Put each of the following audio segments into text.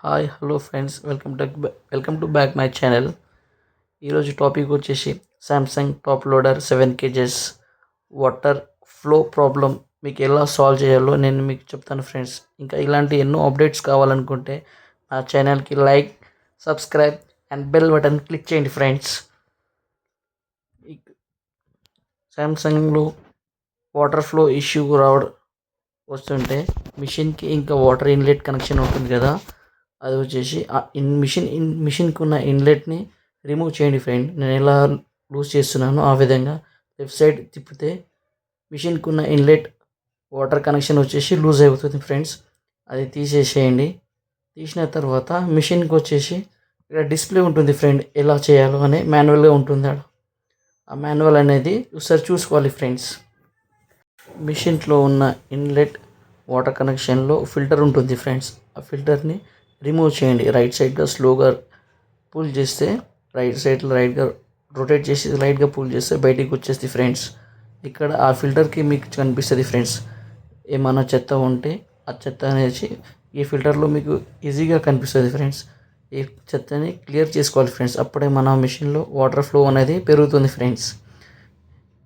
Hi hello friends welcome to back my channel. ఈరోజు topic వచ్చేసి Samsung top loader 7 kgs water flow problem మీకు ఎలా solve చేయాలో నేను మీకు చెప్తాను ఫ్రెండ్స్. ఇంకా ఇలాంటి ఎన్నో అప్డేట్స్ కావాలనుకుంటే నా ఛానల్కి like, subscribe and bell button click చేయండి ఫ్రెండ్స్. సామ్సంగ్లో వాటర్ ఫ్లో ఇష్యూ వస్తుంటే మిషన్కి ఇంకా వాటర్ ఇన్లెట్ కనెక్షన్ ఉంటుంది కదా, అది వచ్చేసి ఆ మిషన్కి ఉన్న ఇన్లెట్ని రిమూవ్ చేయండి ఫ్రెండ్. నేను ఎలా లూజ్ చేస్తున్నానో ఆ విధంగా లెఫ్ట్ సైడ్ తిప్పితే మిషన్కి ఉన్న ఇన్లెట్ వాటర్ కనెక్షన్ వచ్చేసి లూజ్ అయిపోతుంది ఫ్రెండ్స్. అది తీసేసేయండి. తీసిన తర్వాత మిషన్కి వచ్చేసి ఇక్కడ డిస్ప్లే ఉంటుంది ఫ్రెండ్, ఎలా చేయాలో అని మాన్యువల్గా ఉంటుంది. ఆ మాన్యువల్ అనేది ఒకసారి చూసుకోవాలి ఫ్రెండ్స్. మిషన్లో ఉన్న ఇన్లెట్ వాటర్ కనెక్షన్లో ఫిల్టర్ ఉంటుంది ఫ్రెండ్స్. ఆ ఫిల్టర్ని రిమూవ్ చేయండి. రైట్ సైడ్గా స్లోగా పుల్ చేస్తే రైట్గా రొటేట్ చేసి రైట్గా పుల్ చేస్తే బయటికి వచ్చేస్తుంది ఫ్రెండ్స్. ఇక్కడ ఆ ఫిల్టర్కి మీకు కనిపిస్తుంది ఫ్రెండ్స్. ఏమైనా చెత్త ఉంటే ఆ చెత్త అనేది ఈ ఫిల్టర్లో మీకు ఈజీగా కనిపిస్తుంది ఫ్రెండ్స్. ఈ చెత్తని క్లియర్ చేసుకోవాలి ఫ్రెండ్స్. అప్పుడే మన మిషన్లో వాటర్ ఫ్లో అనేది పెరుగుతుంది ఫ్రెండ్స్.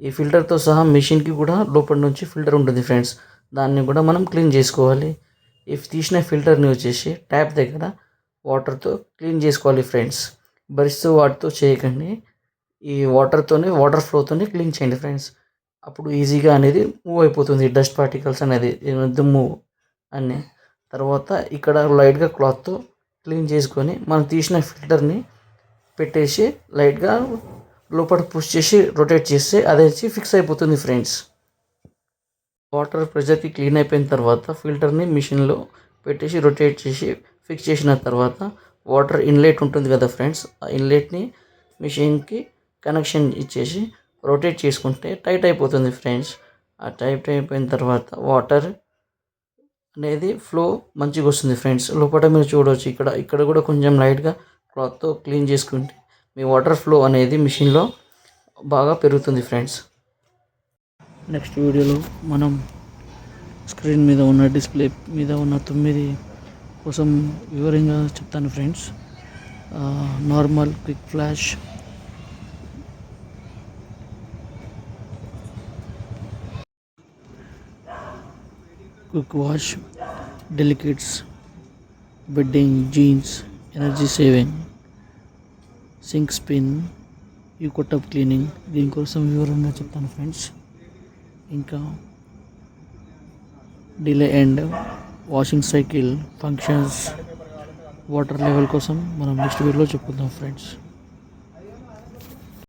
ఈ ఫిల్టర్తో సహా మిషన్కి కూడా లోపల నుంచి ఫిల్టర్ ఉంటుంది ఫ్రెండ్స్. దాన్ని కూడా మనం క్లీన్ చేసుకోవాలి. ఈ తీసిన ఫిల్టర్ని వచ్చేసి ట్యాప్ దగ్గర వాటర్తో క్లీన్ చేసుకోవాలి ఫ్రెండ్స్. బ్రష్తో వాటితో చేయకండి. ఈ వాటర్ ఫ్లోతోనే క్లీన్ చేయండి ఫ్రెండ్స్. అప్పుడు ఈజీగా అనేది మూవ్ అయిపోతుంది డస్ట్ పార్టికల్స్ అనేది, దుమ్ము అన్నీ. తర్వాత ఇక్కడ లైట్గా క్లాత్తో క్లీన్ చేసుకొని మనం తీసిన ఫిల్టర్ని పెట్టేసి లైట్గా లోపల పుష్ చేసి రొటేట్ చేస్తే అది వచ్చి ఫిక్స్ అయిపోతుంది ఫ్రెండ్స్. వాటర్ ప్రెషర్కి క్లీన్ అయిపోయిన తర్వాత ఫిల్టర్ని మిషన్లో పెట్టేసి రొటేట్ చేసి ఫిక్స్ చేసిన తర్వాత వాటర్ ఇన్లెట్ ఉంటుంది కదా ఫ్రెండ్స్, ఆ ఇన్లెట్ని మిషన్కి కనెక్షన్ ఇచ్చేసి రొటేట్ చేసుకుంటే టైట్ అయిపోతుంది ఫ్రెండ్స్. ఆ టైట్ అయిపోయిన తర్వాత వాటర్ అనేది ఫ్లో మంచిగా వస్తుంది ఫ్రెండ్స్. లోపల మీరు చూడవచ్చు, ఇక్కడ కూడా కొంచెం లైట్గా క్లాత్తో క్లీన్ చేసుకుంటే మీ వాటర్ ఫ్లో అనేది మిషన్లో బాగా పెరుగుతుంది ఫ్రెండ్స్. నెక్స్ట్ వీడియోలో మనం స్క్రీన్ మీద ఉన్న డిస్ప్లే మీద ఉన్న 9 కోసం వివరంగా చెప్తాను friends. Normal, quick flash, quick wash, delicates, bedding, jeans, energy saving, sync spin, యూకోటప్ క్లీనింగ్, దీనికోసం వివరంగా చెప్తాను ఫ్రెండ్స్. ఇంకా delay and washing cycle functions, water level కోసం మనం నెక్స్ట్ వీడియోలో చెప్పుకుందాం ఫ్రెండ్స్.